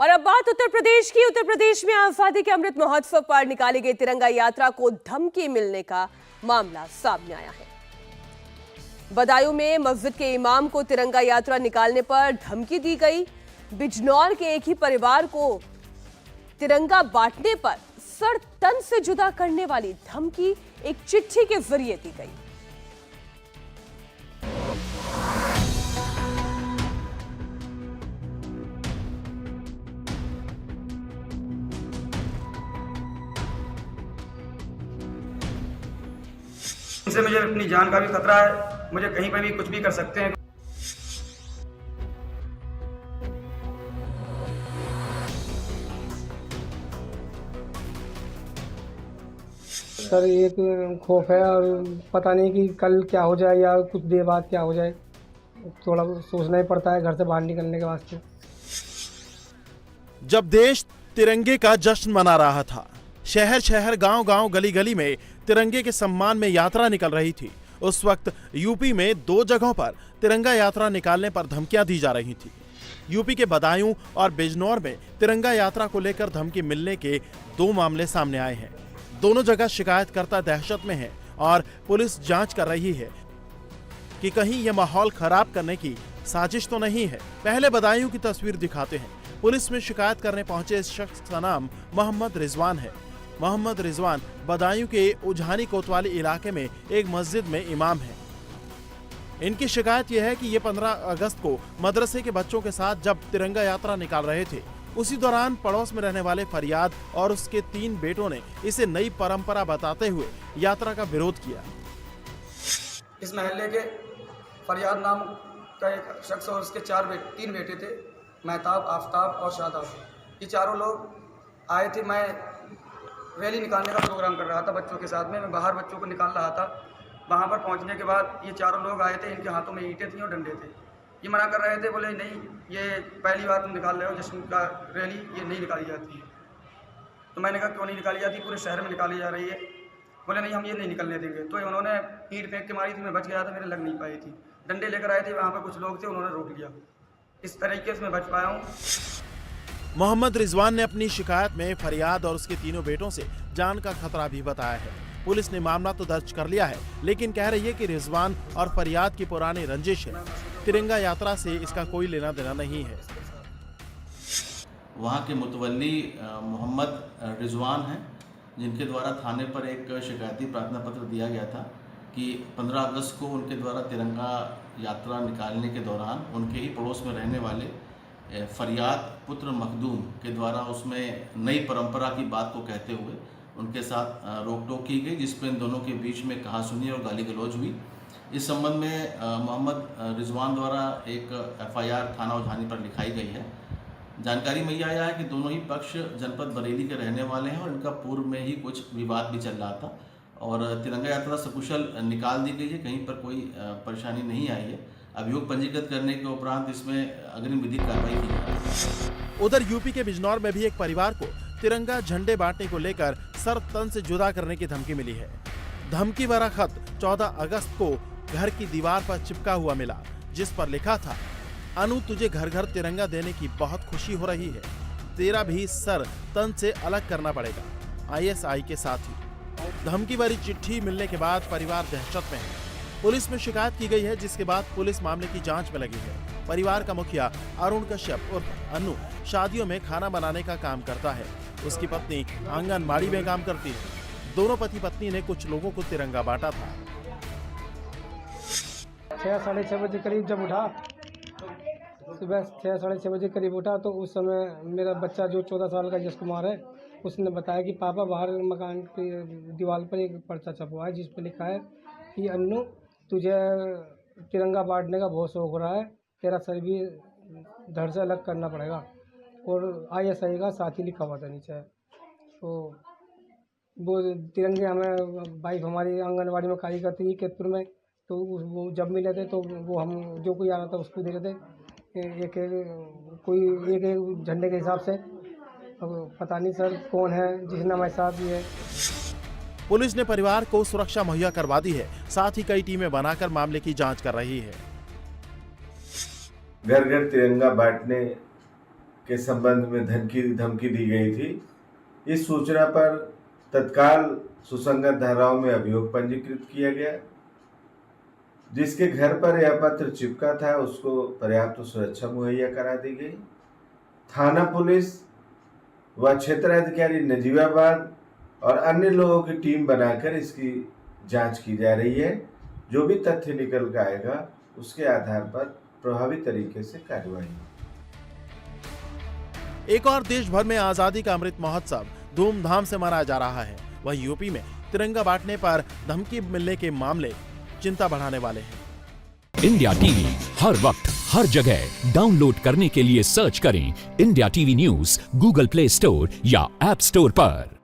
और अब बात उत्तर प्रदेश की। उत्तर प्रदेश में आजादी के अमृत महोत्सव पर निकाली गई तिरंगा यात्रा को धमकी मिलने का मामला सामने आया है। बदायूं में मस्जिद के इमाम को तिरंगा यात्रा निकालने पर धमकी दी गई। बिजनौर के एक ही परिवार को तिरंगा बांटने पर सर तन से जुदा करने वाली धमकी एक चिट्ठी के जरिए दी गई। इनसे मुझे अपनी जान का भी खतरा है, मुझे कहीं पर भी कुछ भी कर सकते हैं। सर एक खौफ है और पता नहीं कि कल क्या हो जाए या कुछ देर बाद क्या हो जाए, थोड़ा सोचना ही पड़ता है घर से बाहर निकलने के वास्ते। जब देश तिरंगे का जश्न मना रहा था, शहर शहर गांव गांव गली गली में तिरंगे के सम्मान में यात्रा निकल रही थी, उस वक्त यूपी में 2 जगहों पर तिरंगा यात्रा निकालने पर धमकियां दी जा रही थी। यूपी के बदायूं और बिजनौर में तिरंगा यात्रा को लेकर धमकी मिलने के 2 मामले सामने आए हैं। दोनों जगह शिकायतकर्ता दहशत में है और पुलिस जांच कर रही है कि कहीं यह माहौल खराब करने की साजिश तो नहीं है। पहले बदायूं की तस्वीर दिखाते हैं। पुलिस में शिकायत करने पहुंचे इस शख्स का नाम मोहम्मद रिजवान है। मोहम्मद रिजवान बदायूं के उझानी कोतवाली इलाके में एक मस्जिद में इमाम है। इनकी शिकायत यह है कि ये 15 अगस्त को मदरसे के बच्चों के साथ जब तिरंगा यात्रा निकाल रहे थे, उसी दौरान पड़ोस में रहने वाले फरियाद और उसके 3 बेटों ने इसे नई परंपरा बताते हुए यात्रा का विरोध किया। इस महल्ले के फरियाद नाम का एक शख्स और उसके 3 बेटे थे, महताब, आफ्ताब और शादाब। ये चारों लोग आए थे। मैं रैली निकालने का प्रोग्राम कर रहा था बच्चों के साथ में। मैं बाहर बच्चों को निकाल रहा था। वहाँ पर पहुँचने के बाद ये चारों लोग आए थे। इनके हाथों में ईंटें थी और डंडे थे। ये मना कर रहे थे, बोले नहीं, ये पहली बार तुम निकाल रहे हो जश्न का रैली, ये नहीं निकाली जाती है। तो मैंने कहा क्यों नहीं निकाली जाती, पूरे शहर में निकाली जा रही है। बोले नहीं, हम ये नहीं निकलने देंगे। तो उन्होंने ईंट फेंक के मारी थी, मैं बच गया था, मेरे लग नहीं पाई थी। डंडे लेकर आए थे, वहाँ पर कुछ लोग थे, उन्होंने रोक लिया। इस तरीके से मैं बच पाया हूँ। मोहम्मद रिजवान ने अपनी शिकायत में फरियाद और उसके 3 बेटों से जान का खतरा भी बताया है। पुलिस ने मामला तो दर्ज कर लिया है, लेकिन कह रही है कि रिजवान और फरियाद की पुरानी रंजिश है। तिरंगा यात्रा से इसका कोई लेना देना नहीं है। वहाँ के मुतवल्ली मोहम्मद रिजवान हैं, जिनके द्वारा थाने पर एक शिकायती प्रार्थना पत्र दिया गया था कि 15 अगस्त को उनके द्वारा तिरंगा यात्रा निकालने के दौरान उनके ही पड़ोस में रहने वाले फरियाद पुत्र मखदूम के द्वारा उसमें नई परंपरा की बात को कहते हुए उनके साथ रोक टोक की गई, जिसमें इन दोनों के बीच में कहासुनी और गाली गलौज हुई। इस संबंध में मोहम्मद रिजवान द्वारा एक FIR थाना उझानी पर लिखाई गई है। जानकारी में यह आया है कि दोनों ही पक्ष जनपद बरेली के रहने वाले हैं और इनका पूर्व में ही कुछ विवाद भी चल रहा था और तिरंगा यात्रा सकुशल निकाल दी गई है, कहीं पर कोई परेशानी नहीं आई है। अभियोग पंजीकृत करने के उपरांत इसमें अग्रिम विधिक कार्रवाई की जाएगी। उधर यूपी के बिजनौर में भी एक परिवार को तिरंगा झंडे बांटने को लेकर सर तन से जुदा करने की धमकी मिली है। धमकी भरा खत 14 अगस्त को घर की दीवार पर चिपका हुआ मिला, जिस पर लिखा था, अनु तुझे घर घर तिरंगा देने की बहुत खुशी हो रही है, तेरा भी सर तन से अलग करना पड़ेगा, ISI के साथ ही। धमकी भरी चिट्ठी मिलने के बाद परिवार दहशत में है। पुलिस में शिकायत की गई है, जिसके बाद पुलिस मामले की जांच में लगी है। परिवार का मुखिया अरुण कश्यप उर्फ अनु शादियों में खाना बनाने का काम करता है। उसकी पत्नी आंगनबाड़ी में काम करती है। दोनों पति पत्नी ने कुछ लोगों को तिरंगा बांटा था। 6 साढ़े 6 बजे करीब जब उठा, सुबह 6 साढ़े 6 बजे करीब उठा, तो उस समय मेरा बच्चा जो 14 साल का यश कुमार है, उसने बताया कि पापा बाहर मकान की दीवार पर एक पर्चा छपा है जिस पर लिखा है कि अन्नू तुझे तिरंगा बांटने का बहुत शौक हो रहा है, तेरा सर भी धड़ से अलग करना पड़ेगा, और ISI का साथ ही लिखा हुआ था नीचे। तो वो तिरंगे हमें वाइफ हमारी आंगनबाड़ी में कार्य करती थी केतपुर में, तो वो जब मिले थे तो वो हम जो कोई आ रहा था उसको दे रहे थे एक झंडे के हिसाब से। अब पता नहीं सर कौन है जिसने हमारे साथ भी है। पुलिस ने परिवार को सुरक्षा मुहैया करवा दी है, साथ ही कई टीमें बनाकर मामले की जांच कर रही है। घर घर तिरंगा बांटने के संबंध में धमकी दी गई थी। इस सूचना पर तत्काल सुसंगत धाराओं में अभियोग पंजीकृत किया गया। जिसके घर पर यह पत्र चिपका था उसको पर्याप्त सुरक्षा मुहैया करा दी गई। थाना पुलिस व क्षेत्राधिकारी नजीबाबाद और अन्य लोगों की टीम बनाकर इसकी जांच की जा रही है। जो भी तथ्य निकल कर आएगा उसके आधार पर प्रभावी तरीके से कार्रवाई। एक और देश भर में आजादी का अमृत महोत्सव धूमधाम से मनाया जा रहा है। वहीं यूपी में तिरंगा बांटने पर धमकी मिलने के मामले चिंता बढ़ाने वाले हैं। इंडिया टीवी हर वक्त हर जगह डाउनलोड करने के लिए सर्च करें India TV news Google play store या ऐप स्टोर पर।